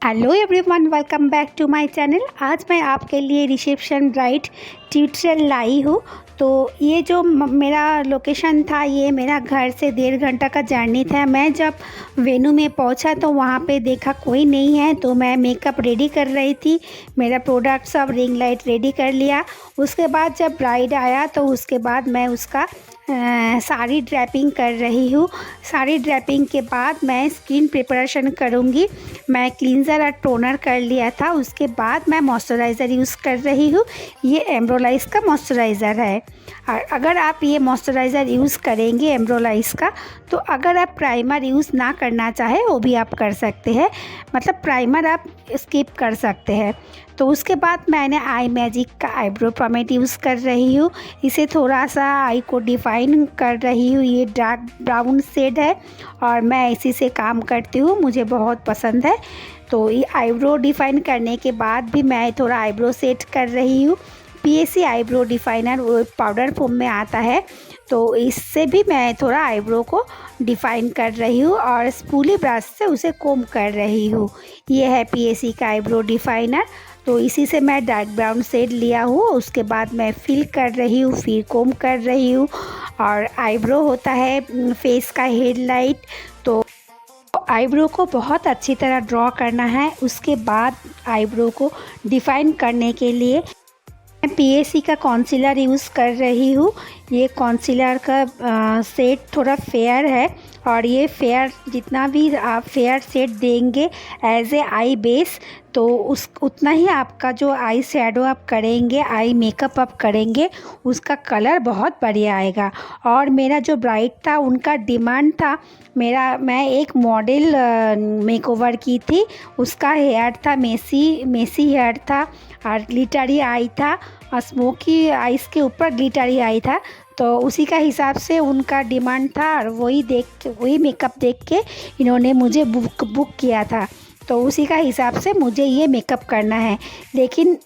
Hello everyone, welcome back to my channel. आज मैं आपके लिए रिसेप्शन ब्राइड ट्यूटोरियल लाई हूँ। तो ये जो मेरा लोकेशन था, ये मेरा घर से 1.5 घंटा का जर्नी था। मैं जब वेन्यू में पहुंचा तो वहाँ पे देखा कोई नहीं है, तो मैं मेकअप रेडी कर रही थी। मेरा प्रोडक्ट सब रिंग लाइट रेडी कर लिया। उसके बाद जब ब्राइड आया तो उसके बाद मैं उसका साड़ी ड्रैपिंग कर रही हूँ। साड़ी ड्रैपिंग के बाद मैं स्किन प्रिपरेशन करूँगी। मैं क्लींजर और टोनर कर लिया था। उसके बाद मैं मॉइस्चराइज़र यूज़ कर रही हूँ। ये एम्ब्रोलाइज का मॉइस्चराइज़र है। और अगर आप ये मॉइस्चराइज़र यूज़ करेंगे एम्ब्रोलाइज का, तो अगर आप प्राइमर यूज़ ना करना चाहे वो भी आप कर सकते हैं, मतलब प्राइमर आप स्किप कर सकते हैं। तो उसके बाद मैंने आई मैजिक का आईब्रो पोमेड यूज़ कर रही हूँ। इसे थोड़ा सा आई को डिफ़ाइन कर रही हूँ। ये डार्क ब्राउन शेड है और मैं इसी से काम करती हूँ, मुझे बहुत पसंद है। तो ये आईब्रो डिफ़ाइन करने के बाद भी मैं थोड़ा आईब्रो सेट कर रही हूँ। पीएसी आईब्रो डिफ़ाइनर वो पाउडर फॉर्म में आता है, तो इससे भी मैं थोड़ा आईब्रो को डिफ़ाइन कर रही हूँ और स्पूली ब्रश से उसे कोम कर रही हूँ। ये है पीएसी का आईब्रो डिफ़ाइनर। तो इसी से मैं डार्क ब्राउन शेड लिया हूँ। उसके बाद मैं फिल कर रही हूँ, फिर कोम कर रही हूँ। और आईब्रो होता है फेस का हेडलाइट, तो आईब्रो को बहुत अच्छी तरह ड्रॉ करना है। उसके बाद आईब्रो को डिफ़ाइन करने के लिए मैं पीएसी का कॉन्सीलर यूज़ कर रही हूँ। ये कॉन्सीलर का शेड थोड़ा फेयर है और ये फेयर जितना भी आप फेयर शेड देंगे एज ए आई बेस, तो उस उतना ही आपका जो आई शैडो आप करेंगे, आई मेकअप आप करेंगे, उसका कलर बहुत बढ़िया आएगा। और मेरा जो ब्राइड था उनका डिमांड था, मैं एक मॉडल मेकओवर की थी। उसका हेयर था मेसी हेयर था और ग्लिटरी आई था और स्मोकी आइस के ऊपर ग्लिटरी आई था। तो उसी का हिसाब से उनका डिमांड था और वही मेकअप देख के इन्होंने मुझे बुक किया था। तो उसी का हिसाब से मुझे ये मेकअप करना है। लेकिन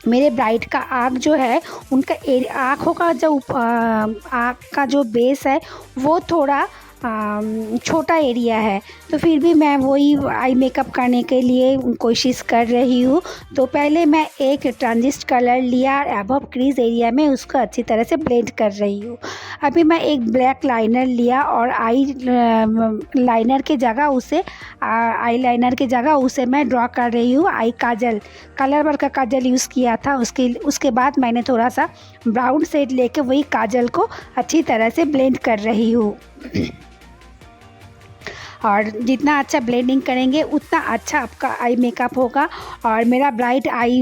मेरे ब्राइड का आँख जो है, उनका आँखों का जो आँख का जो बेस है वो थोड़ा छोटा एरिया है। तो फिर भी मैं वही आई मेकअप करने के लिए कोशिश कर रही हूँ। तो पहले मैं एक ट्रांजिस्ट कलर लिया और अबव क्रीज एरिया में उसको अच्छी तरह से ब्लेंड कर रही हूँ। अभी मैं एक ब्लैक लाइनर लिया और आई लाइनर के जगह उसे मैं ड्रॉ कर रही हूँ। आई काजल, कलर वर्क का काजल यूज़ किया था। उसके बाद मैंने थोड़ा सा ब्राउन शेड लेके वही काजल को अच्छी तरह से ब्लेंड कर रही हूँ। और जितना अच्छा ब्लेंडिंग करेंगे उतना अच्छा आपका आई मेकअप होगा। और मेरा ब्राइट आई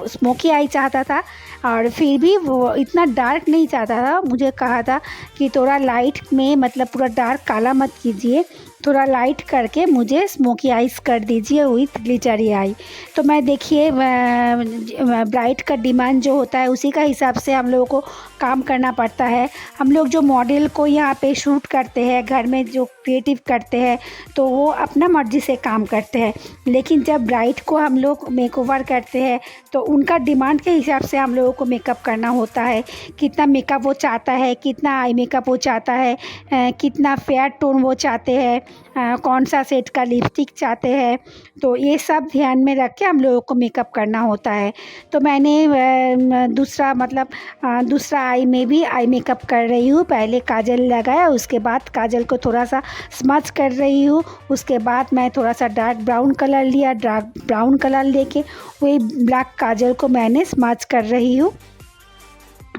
स्मोकी आई चाहता था और फिर भी वो इतना डार्क नहीं चाहता था। मुझे कहा था कि थोड़ा लाइट में, मतलब पूरा डार्क काला मत कीजिए, थोड़ा लाइट करके मुझे स्मोकी आइज कर दीजिए विथ ग्लिटरी आई। तो मैं देखिए ब्राइट का डिमांड जो होता है उसी का हिसाब से हम लोगों को काम करना पड़ता है। हम लोग जो मॉडल को यहाँ पे शूट करते हैं, घर में जो क्रिएटिव करते हैं, तो वो अपना मर्ज़ी से काम करते हैं। लेकिन जब ब्राइड को हम लोग मेकओवर करते हैं तो उनका डिमांड के हिसाब से हम लोगों को मेकअप करना होता है। कितना मेकअप वो चाहता है, कितना आई मेकअप वो चाहता है, कितना फेयर टोन वो चाहते हैं, कौन सा सेट का लिपस्टिक चाहते हैं, तो ये सब ध्यान में रख के हम लोगों को मेकअप करना होता है। तो मैंने दूसरा आई में भी आई मेकअप कर रही हूँ। पहले काजल लगाया, उसके बाद काजल को थोड़ा सा स्मच कर रही हूँ। उसके बाद मैं थोड़ा सा डार्क ब्राउन कलर लिया, डार्क ब्राउन कलर लेके वही ब्लैक काजल को मैंने स्मच कर रही हूँ।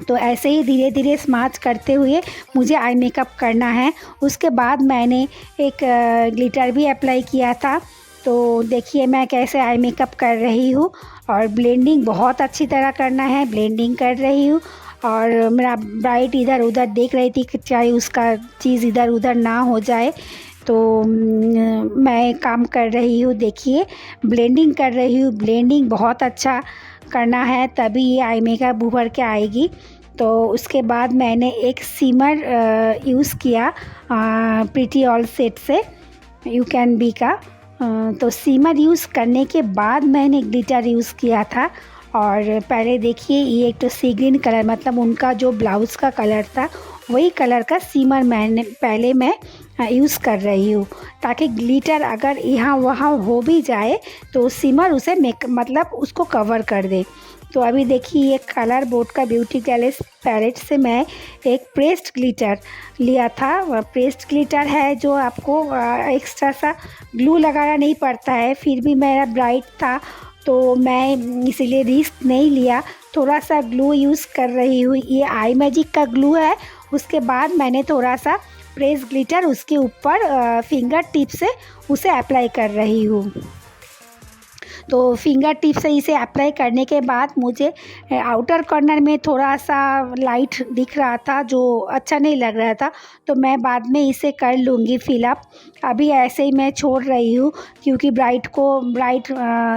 तो ऐसे ही धीरे धीरे स्मच करते हुए मुझे आई मेकअप करना है। उसके बाद मैंने एक ग्लिटर भी अप्लाई किया था। तो देखिए मैं कैसे आई मेकअप कर रही हूँ और ब्लेंडिंग बहुत अच्छी तरह करना है, ब्लेंडिंग कर रही हूँ। और मेरा ब्राइड इधर उधर देख रही थी कि चाहे उसका चीज़ इधर उधर ना हो जाए। तो मैं काम कर रही हूँ, देखिए ब्लेंडिंग कर रही हूँ। ब्लेंडिंग बहुत अच्छा करना है तभी ये आई मेकअप उभर के आएगी। तो उसके बाद मैंने एक सिमर यूज़ किया प्रीटी ऑल सेट से, यू कैन बी का। तो सिमर यूज़ करने के बाद मैंने ग्लिटर यूज़ किया था। और पहले देखिए ये एक तो सी ग्रीन कलर, मतलब उनका जो ब्लाउज़ का कलर था वही कलर का सीमर मैं यूज़ कर रही हूँ, ताकि ग्लिटर अगर यहाँ वहाँ हो भी जाए तो सीमर उसे मतलब उसको कवर कर दे। तो अभी देखिए ये कलर बोर्ड का ब्यूटी पैलेट से मैं एक प्रेस्ड ग्लिटर लिया था। प्रेस्ड ग्लिटर है जो आपको एक्स्ट्रा सा ग्लू लगाना नहीं पड़ता है, फिर भी मेरा ब्राइट था तो मैं इसीलिए रिस्क नहीं लिया, थोड़ा सा ग्लू यूज़ कर रही हूँ। ये आई मैजिक का ग्लू है। उसके बाद मैंने थोड़ा सा प्रेस ग्लिटर उसके ऊपर फिंगर टिप से उसे अप्लाई कर रही हूँ। तो फिंगर टिप से इसे अप्लाई करने के बाद मुझे आउटर कॉर्नर में थोड़ा सा लाइट दिख रहा था जो अच्छा नहीं लग रहा था, तो मैं बाद में इसे कर लूँगी फिलअप। अभी ऐसे ही मैं छोड़ रही हूँ क्योंकि ब्राइट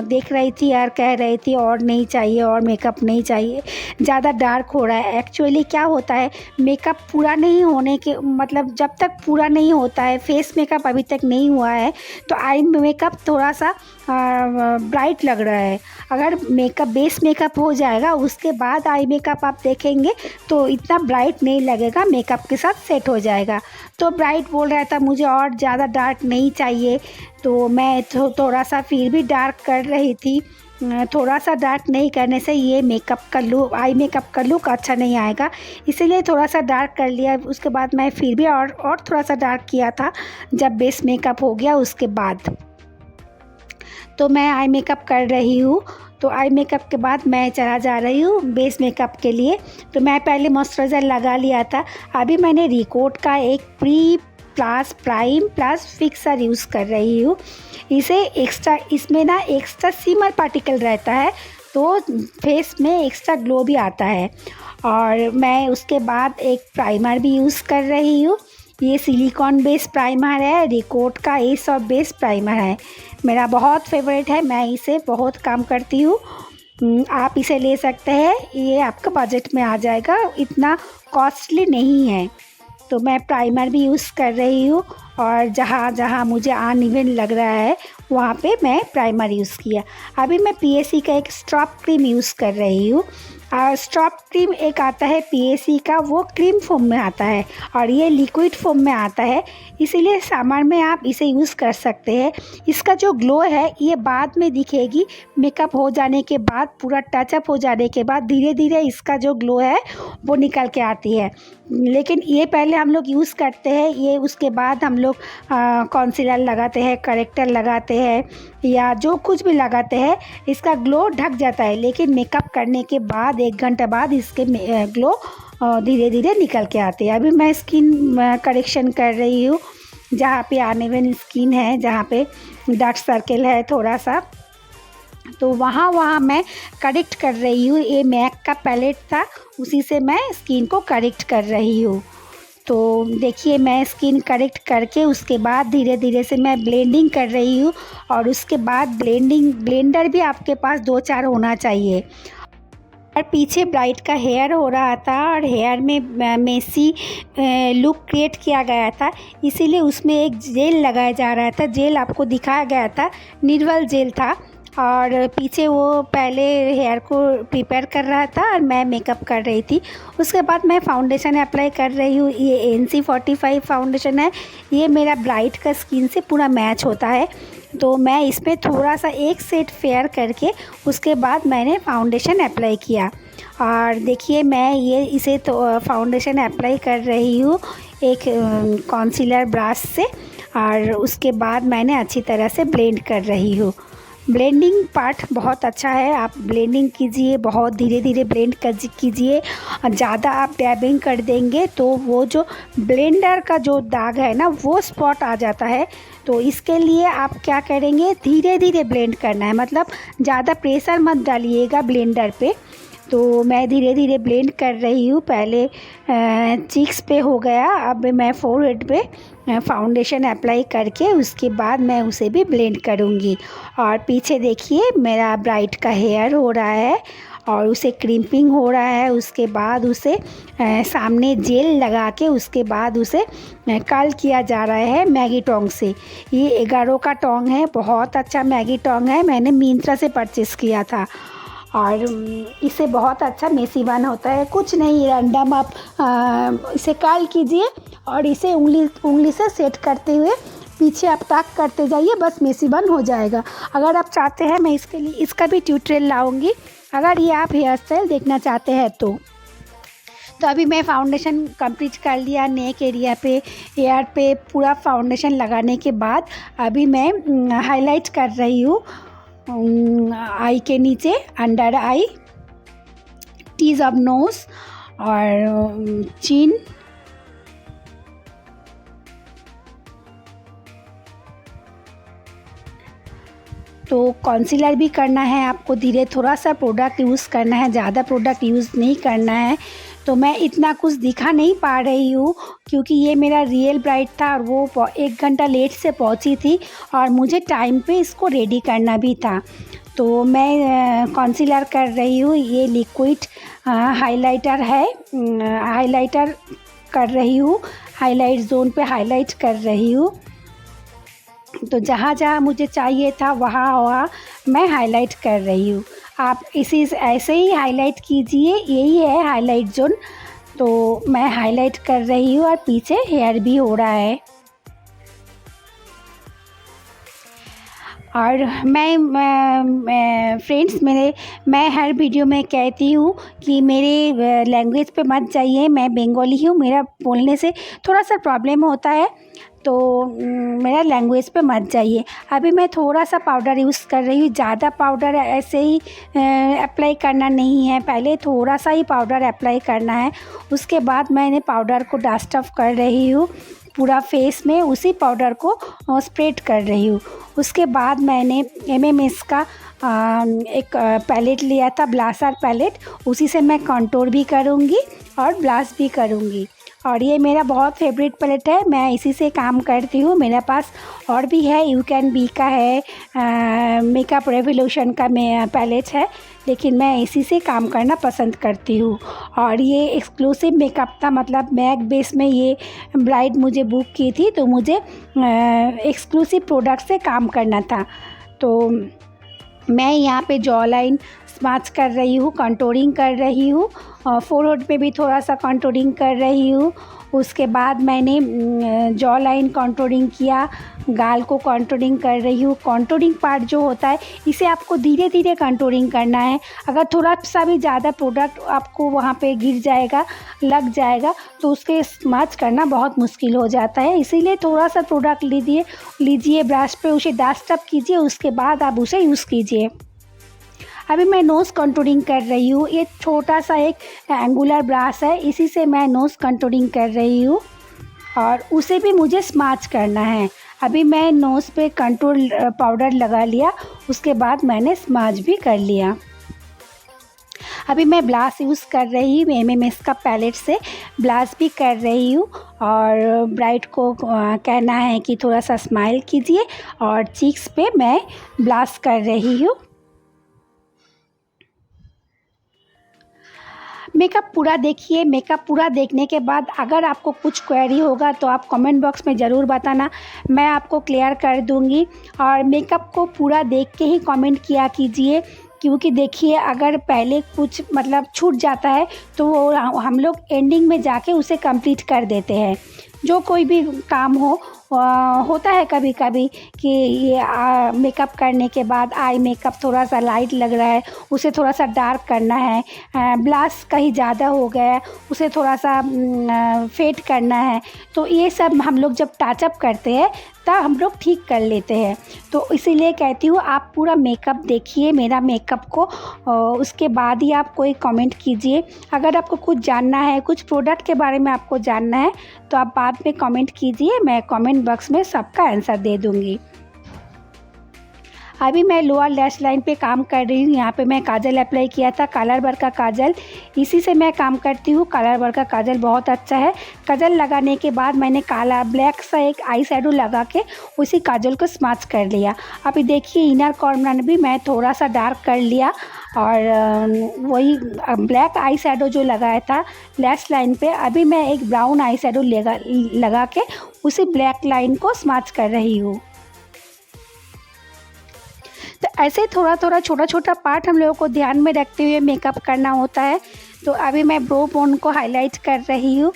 देख रही थी और कह रही थी और नहीं चाहिए और मेकअप नहीं चाहिए, ज़्यादा डार्क हो रहा है। एक्चुअली क्या होता है, मेकअप पूरा नहीं होने के मतलब जब तक पूरा नहीं होता है, फेस मेकअप अभी तक नहीं हुआ है तो आई मेकअप थोड़ा सा ब्राइट लग रहा है। अगर बेस मेकअप हो जाएगा उसके बाद आई मेकअप आप देखेंगे तो इतना ब्राइट नहीं लगेगा, मेकअप के साथ सेट हो जाएगा। तो ब्राइट बोल रहा था मुझे और ज़्यादा डार्क नहीं चाहिए, तो मैं थोड़ा सा फिर भी डार्क कर रही थी। थोड़ा सा डार्क नहीं करने से ये आई मेकअप का लुक अच्छा नहीं आएगा, इसीलिए थोड़ा सा डार्क कर लिया। उसके बाद मैं फिर भी और थोड़ा सा डार्क किया था जब बेस मेकअप हो गया उसके बाद। तो मैं आई मेकअप कर रही हूँ। तो आई मेकअप के बाद मैं चला जा रही हूँ बेस मेकअप के लिए। तो मैं पहले मॉइस्चराइज़र लगा लिया था, अभी मैंने रिकोट का एक pre plus prime plus fixer use कर रही हूँ। इसमें ना एक्स्ट्रा सीमर पार्टिकल रहता है तो फेस में एक्स्ट्रा ग्लो भी आता है। और मैं उसके बाद एक प्राइमर भी यूज़ कर रही हूँ। ये सिलिकॉन बेस प्राइमर है, रिकोट का एस ऑफ बेस प्राइमर है, मेरा बहुत फेवरेट है, मैं इसे बहुत काम करती हूँ। आप इसे ले सकते हैं, ये आपका बजट में आ जाएगा, इतना कॉस्टली नहीं है। तो मैं प्राइमर भी यूज़ कर रही हूँ और जहाँ जहाँ मुझे अनइवन लग रहा है वहाँ पे मैं प्राइमर यूज़ किया। अभी मैं पीएसी का एक स्ट्रॉप क्रीम यूज़ कर रही हूँ। स्ट्रॉप क्रीम एक आता है पीएसी का, वो क्रीम फॉर्म में आता है और ये लिक्विड फॉर्म में आता है, इसीलिए समर में आप इसे यूज़ कर सकते हैं। इसका जो ग्लो है ये बाद में दिखेगी, मेकअप हो जाने के बाद, पूरा टचअप हो जाने के बाद धीरे धीरे इसका जो ग्लो है वो निकल के आती है। लेकिन ये पहले हम लोग यूज़ करते हैं, ये उसके बाद हम लोग कॉन्सीलर लगाते हैं, करेक्टर लगाते हैं या जो कुछ भी लगाते हैं, इसका ग्लो ढक जाता है। लेकिन मेकअप करने के बाद 1 घंटे बाद इसके ग्लो धीरे धीरे निकल के आते हैं। अभी मैं स्किन करेक्शन कर रही हूँ, जहाँ पे अनइवन स्किन है, जहाँ पे डार्क सर्कल है थोड़ा सा, तो वहाँ मैं करेक्ट कर रही हूँ। ये मैक का पैलेट था, उसी से मैं स्किन को करेक्ट कर रही हूँ। तो देखिए मैं स्किन करेक्ट करके उसके बाद धीरे धीरे से मैं ब्लेंडिंग कर रही हूँ। और उसके बाद ब्लेंडर भी आपके पास 2-4 होना चाहिए। और पीछे ब्राइट का हेयर हो रहा था और हेयर में मेसी लुक क्रिएट किया गया था, इसीलिए उसमें एक जेल लगाया जा रहा था। जेल आपको दिखाया गया था, निर्वल जेल था। और पीछे वो पहले हेयर को प्रिपेयर कर रहा था और मैं मेकअप कर रही थी। उसके बाद मैं फाउंडेशन अप्लाई कर रही हूँ। ये NC45 फाउंडेशन है, ये मेरा ब्राइट का स्किन से पूरा मैच होता है। तो मैं इसमें थोड़ा सा एक सेट फेयर करके उसके बाद मैंने फाउंडेशन अप्लाई किया। और देखिए मैं इसे तो फाउंडेशन अप्लाई कर रही हूँ एक कॉन्सीलर ब्रश से, और उसके बाद मैंने अच्छी तरह से ब्लेंड कर रही हूँ। ब्लेंडिंग पार्ट बहुत अच्छा है, आप ब्लेंडिंग कीजिए, बहुत धीरे धीरे ब्लेंड कीजिए। ज़्यादा आप डैबिंग कर देंगे तो वो जो ब्लेंडर का जो दाग है ना, वो स्पॉट आ जाता है। तो इसके लिए आप क्या करेंगे, धीरे धीरे ब्लेंड करना है, मतलब ज़्यादा प्रेशर मत डालिएगा ब्लेंडर पे। तो मैं धीरे धीरे ब्लेंड कर रही हूँ। पहले चीक्स पे हो गया, अब मैं फोरहेड पे फाउंडेशन अप्लाई करके उसके बाद मैं उसे भी ब्लेंड करूँगी। और पीछे देखिए मेरा ब्राइट का हेयर हो रहा है और उसे क्रिम्पिंग हो रहा है। उसके बाद उसे सामने जेल लगा के उसके बाद उसे कर्ल किया जा रहा है मैगी टोंग से। ये 11 का टोंग है, बहुत अच्छा मैगी टोंग है, मैंने मिंत्रा से परचेस किया था। और इससे बहुत अच्छा मेसी बन होता है। कुछ नहीं, रैंडम आप इसे कर्ल कीजिए और इसे उंगली से सेट करते हुए पीछे आप टैक करते जाइए, बस मेसी बन हो जाएगा। अगर आप चाहते हैं मैं इसके लिए इसका भी ट्यूटोरियल लाऊंगी, अगर ये आप हेयर स्टाइल देखना चाहते हैं तो अभी मैं फाउंडेशन कंप्लीट कर लिया नेक एरिया पे, हेयर पे पूरा फाउंडेशन लगाने के बाद अभी मैं हाईलाइट कर रही हूँ आई के नीचे, under eye, tips of nose और चिन। तो कॉन्सीलर भी करना है आपको धीरे, थोड़ा सा प्रोडक्ट यूज़ करना है, ज़्यादा प्रोडक्ट यूज़ नहीं करना है। तो मैं इतना कुछ दिखा नहीं पा रही हूँ क्योंकि ये मेरा रियल ब्राइड था और वो 1 घंटा लेट से पहुँची थी और मुझे टाइम पे इसको रेडी करना भी था। तो मैं कॉन्सीलर कर रही हूँ, ये लिक्विड हाइलाइटर है, हाइलाइटर कर रही हूँ, हाईलाइट जोन पे हाईलाइट कर रही हूँ। तो जहाँ जहाँ मुझे चाहिए था वहाँ मैं हाईलाइट कर रही हूँ। आप इसी ऐसे ही हाईलाइट कीजिए, यही है हाईलाइट जोन। तो मैं हाईलाइट कर रही हूँ और पीछे हेयर भी हो रहा है। और मैं फ्रेंड्स मैं हर वीडियो में कहती हूँ कि मेरे लैंग्वेज पे मत जाइए, मैं बंगाली हूँ, मेरा बोलने से थोड़ा सा प्रॉब्लम होता है, तो मेरा लैंग्वेज पे मत जाइए। अभी मैं थोड़ा सा पाउडर यूज़ कर रही हूँ, ज़्यादा पाउडर ऐसे ही अप्लाई करना नहीं है, पहले थोड़ा सा ही पाउडर अप्लाई करना है। उसके बाद मैंने पाउडर को डस्ट ऑफ कर रही हूँ पूरा फेस में, उसी पाउडर को स्प्रेड कर रही हूँ। उसके बाद मैंने MMS का एक पैलेट लिया था, ब्लासर पैलेट, उसी से मैं कंटूर भी करूँगी और ब्लाश भी करूँगी। और ये मेरा बहुत फेवरेट पैलेट है, मैं इसी से काम करती हूँ। मेरे पास और भी है, यू कैन बी का है, मेकअप रेवोल्यूशन का पैलेट है, लेकिन मैं इसी से काम करना पसंद करती हूँ। और ये एक्सक्लूसिव मेकअप था, मतलब मैक बेस में ये ब्राइड मुझे बुक की थी, तो मुझे एक्सक्लूसिव प्रोडक्ट से काम करना था। तो मैं यहाँ पे जॉ लाइन स्मैच कर रही हूँ, कंटूरिंग कर रही हूँ, फोरहेड पे भी थोड़ा सा कंटूरिंग कर रही हूँ। उसके बाद मैंने जॉ लाइन कंटूरिंग किया, गाल को कंटूरिंग कर रही हूँ। कंटूरिंग पार्ट जो होता है इसे आपको धीरे धीरे कंटूरिंग करना है, अगर थोड़ा सा भी ज़्यादा प्रोडक्ट आपको वहाँ पे गिर जाएगा, लग जाएगा, तो उसके स्मैच करना बहुत मुश्किल हो जाता है। इसीलिए थोड़ा सा प्रोडक्ट लीजिए ब्रश पे, उसे डस्ट अप कीजिए, उसके बाद आप उसे यूज़ कीजिए। अभी मैं नोज़ कंटूरिंग कर रही हूँ, ये छोटा सा एक एंगुलर ब्रश है, इसी से मैं नोज़ कंटूरिंग कर रही हूँ और उसे भी मुझे स्मैच करना है। अभी मैं नोज़ पे कंटूर पाउडर लगा लिया, उसके बाद मैंने स्मैच भी कर लिया। अभी मैं ब्लाश यूज़ कर रही हूँ, MMS का पैलेट से ब्लाश भी कर रही हूँ और ब्राइड को कहना है कि थोड़ा सा स्माइल कीजिए और चीक्स पे मैं ब्लाश कर रही हूँ। मेकअप पूरा देखिए, मेकअप पूरा देखने के बाद अगर आपको कुछ क्वेरी होगा तो आप कमेंट बॉक्स में ज़रूर बताना, मैं आपको क्लियर कर दूंगी। और मेकअप को पूरा देख के ही कमेंट किया कीजिए, क्योंकि देखिए अगर पहले कुछ मतलब छूट जाता है तो वो हम लोग एंडिंग में जाके उसे कंप्लीट कर देते हैं। जो कोई भी काम होता है कभी कभी कि ये मेकअप करने के बाद आई मेकअप थोड़ा सा लाइट लग रहा है, उसे थोड़ा सा डार्क करना है, ब्लश कहीं ज़्यादा हो गया है, उसे थोड़ा सा फेड करना है। तो ये सब हम लोग जब टचअप करते हैं तब हम लोग ठीक कर लेते हैं। तो इसीलिए कहती हूँ आप पूरा मेकअप देखिए मेरा मेकअप को, उसके बाद ही आप कोई कमेंट कीजिए। अगर आपको कुछ जानना है, कुछ प्रोडक्ट के बारे में आपको जानना है, तो आप बाद में कमेंट कीजिए, मैं कमेंट बॉक्स में सबका आंसर दे दूँगी। अभी मैं लोअर लैश लाइन पे काम कर रही हूँ। यहाँ पे मैं काजल अप्लाई किया था, कलर वर्क का काजल, इसी से मैं काम करती हूँ। कलर वर्क का काजल बहुत अच्छा है। काजल लगाने के बाद मैंने काला ब्लैक सा एक आई शेडो लगा के उसी काजल को स्मैच कर लिया। अभी देखिए इनर कॉर्नर भी मैं थोड़ा सा डार्क कर लिया और वही ब्लैक आई शेडो जो लगाया था लैश लाइन पे, अभी मैं एक ब्राउन आई शेडो लगा के उसी ब्लैक लाइन को स्मैच कर रही हूँ। तो ऐसे थोड़ा थोड़ा छोटा छोटा पार्ट हम लोगों को ध्यान में रखते हुए मेकअप करना होता है। तो अभी मैं ब्रो बोन को हाईलाइट कर रही हूँ,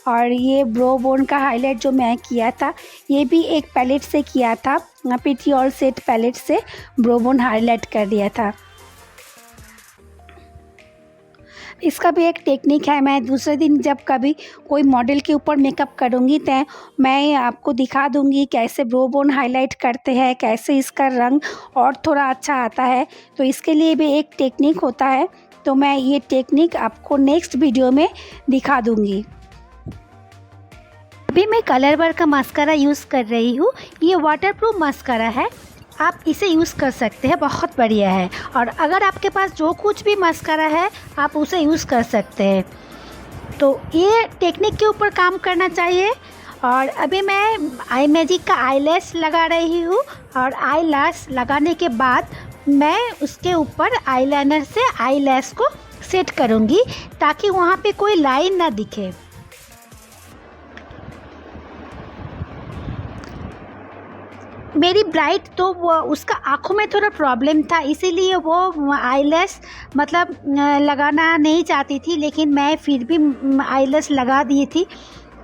और ये ब्रो बोन का हाईलाइट जो मैं किया था ये भी एक पैलेट से किया था, पिटी ऑल सेट पैलेट से ब्रो बोन हाईलाइट कर दिया था। इसका भी एक टेक्निक है, मैं दूसरे दिन जब कभी कोई मॉडल के ऊपर मेकअप करूँगी तो मैं आपको दिखा दूँगी कैसे ब्रो बोन हाईलाइट करते हैं, कैसे इसका रंग और थोड़ा अच्छा आता है। तो इसके लिए भी एक टेक्निक होता है, तो मैं ये टेक्निक आपको नेक्स्ट वीडियो में दिखा दूँगी। अभी मैं कलर बार का मस्कारा यूज़ कर रही हूँ। ये वाटरप्रूफ मस्कारा है, आप इसे यूज़ कर सकते हैं, बहुत बढ़िया है। और अगर आपके पास जो कुछ भी मस्कारा है आप उसे यूज़ कर सकते हैं। तो ये टेक्निक के ऊपर काम करना चाहिए। और अभी मैं आई मैजिक का आई लैश लगा रही हूँ, और आई लैश लगाने के बाद मैं उसके ऊपर आईलाइनर से आई लैश को सेट करूँगी ताकि वहाँ पे कोई लाइन ना दिखे। मेरी ब्राइड तो वो उसका आँखों में थोड़ा प्रॉब्लम था, इसीलिए वो आईलैश मतलब लगाना नहीं चाहती थी, लेकिन मैं फिर भी आईलैश लगा दी थी।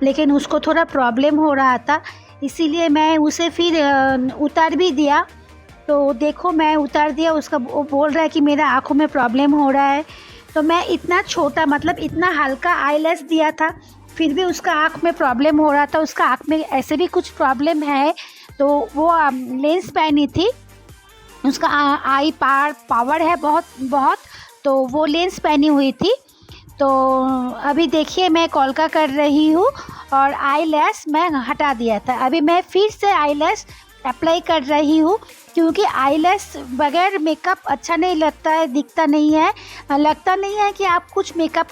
लेकिन उसको थोड़ा प्रॉब्लम हो रहा था, इसीलिए मैं उसे फिर उतार भी दिया। तो देखो मैं उतार दिया, उसका वो बोल रहा है कि मेरा आँखों में प्रॉब्लम हो रहा है। तो मैं इतना छोटा मतलब इतना हल्का आईलैश दिया था, फिर भी उसका आँख में प्रॉब्लम हो रहा था। उसका आँख में ऐसे भी कुछ प्रॉब्लम है, तो वो लेंस पहनी थी, उसका आई पावर है बहुत, तो वो लेंस पहनी हुई थी। तो अभी देखिए मैं कॉल्का कर रही हूँ, और आई लैश मैं हटा दिया था। अभी मैं फिर से आई लैश अप्लाई कर रही हूँ, क्योंकि आई लैश बगैर मेकअप अच्छा नहीं लगता है, दिखता नहीं है, लगता नहीं है कि आप कुछ मेकअप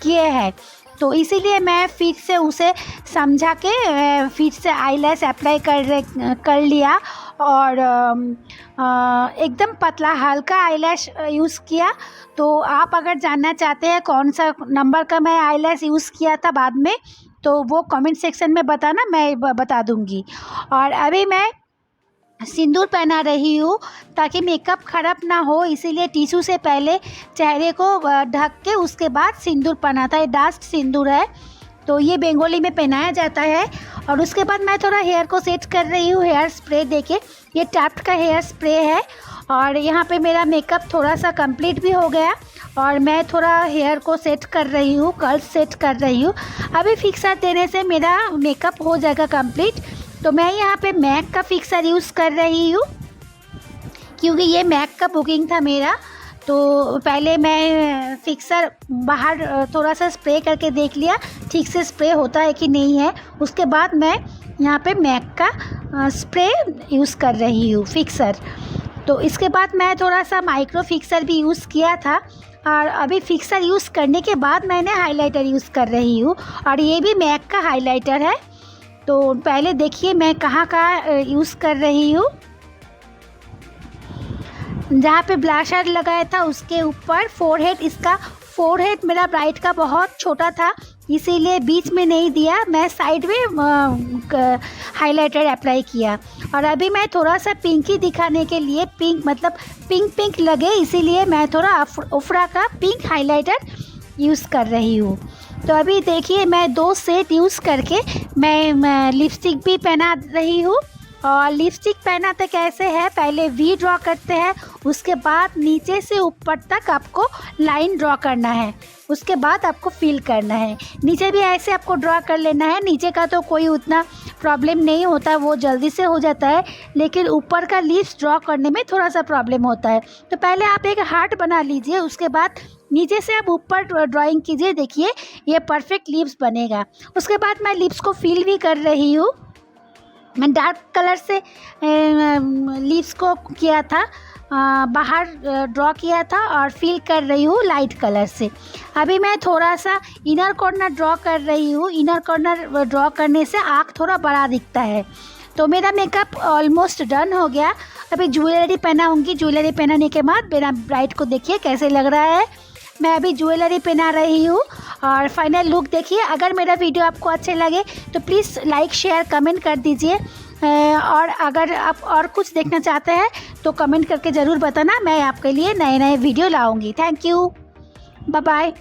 किए हैं। तो इसीलिए मैं फिर से उसे समझा के फिर से आई लैश अप्लाई कर लिया, और एकदम पतला हल्का आई लैश यूज़ किया। तो आप अगर जानना चाहते हैं कौन सा नंबर का मैं आई लैश यूज़ किया था बाद में, तो वो कमेंट सेक्शन में बताना, मैं बता दूँगी। और अभी मैं सिंदूर पहना रही हूँ ताकि मेकअप ख़राब ना हो, इसीलिए टिश्यू से पहले चेहरे को ढक के उसके बाद सिंदूर पहना था। ये डास्ट सिंदूर है, तो ये बंगाली में पहनाया जाता है। और उसके बाद मैं थोड़ा हेयर को सेट कर रही हूँ हेयर स्प्रे देके। ये टैफ्ट का हेयर स्प्रे है, और यहाँ पे मेरा मेकअप थोड़ा सा कंप्लीट भी हो गया, और मैं थोड़ा हेयर को सेट कर रही हूँ, कर्ल सेट कर रही हूँ। अभी फिक्सर देने से मेरा मेकअप हो जाएगा कंप्लीट। तो मैं यहाँ पे मैक का फिक्सर यूज़ कर रही हूँ, क्योंकि ये मैक का बुकिंग था मेरा। तो पहले मैं फिक्सर बाहर थोड़ा सा स्प्रे करके देख लिया ठीक से स्प्रे होता है कि नहीं है। उसके बाद मैं यहाँ पे मैक का स्प्रे यूज़ कर रही हूँ फिक्सर। तो इसके बाद मैं थोड़ा सा माइक्रो फिक्सर भी यूज़ किया था, और अभी फिक्सर यूज़ करने के बाद मैंने हाइलाइटर यूज़ कर रही हूँ, और ये भी मैक का हाइलाइटर है। तो पहले देखिए मैं कहाँ यूज़ कर रही हूँ। जहाँ पे ब्लशर लगाया था उसके ऊपर फोरहेड, इसका फोरहेड मेरा ब्राइड का बहुत छोटा था, इसीलिए बीच में नहीं दिया, मैं साइड में हाइलाइटर अप्लाई किया। और अभी मैं थोड़ा सा पिंकी दिखाने के लिए, पिंक मतलब पिंक लगे, इसीलिए मैं थोड़ा उफरा का पिंक हाइलाइटर यूज़ कर रही हूँ। तो अभी देखिए मैं 2 सेट यूज़ करके मैं लिपस्टिक भी पहना रही हूँ। और लिपस्टिक पहनाते कैसे है, पहले वी ड्रॉ करते हैं, उसके बाद नीचे से ऊपर तक आपको लाइन ड्रॉ करना है, उसके बाद आपको फिल करना है। नीचे भी ऐसे आपको ड्रॉ कर लेना है। नीचे का तो कोई उतना प्रॉब्लम नहीं होता, वो जल्दी से हो जाता है, लेकिन ऊपर का लिप्स ड्रॉ करने में थोड़ा सा प्रॉब्लम होता है। तो पहले आप एक हार्ट बना लीजिए, उसके बाद नीचे से आप ऊपर ड्राइंग कीजिए, देखिए ये परफेक्ट लिप्स बनेगा। उसके बाद मैं लिप्स को फिल भी कर रही हूँ। मैं डार्क कलर से लिप्स को किया था, बाहर ड्रॉ किया था, और फिल कर रही हूँ लाइट कलर से। अभी मैं थोड़ा सा इनर कॉर्नर ड्रॉ कर रही हूँ। इनर कॉर्नर ड्रॉ करने से आँख थोड़ा बड़ा दिखता है। तो मेरा मेकअप ऑलमोस्ट डन हो गया। अभी ज्वेलरी पहनाऊँगी। ज्वेलरी पहनाने के बाद मेरा ब्राइड को देखिए कैसे लग रहा है। मैं अभी ज्वेलरी पहना रही हूँ, और फाइनल लुक देखिए। अगर मेरा वीडियो आपको अच्छे लगे तो प्लीज़ लाइक शेयर कमेंट कर दीजिए, और अगर आप और कुछ देखना चाहते हैं तो कमेंट करके ज़रूर बताना, मैं आपके लिए नए नए वीडियो लाऊंगी। Thank you, bye bye.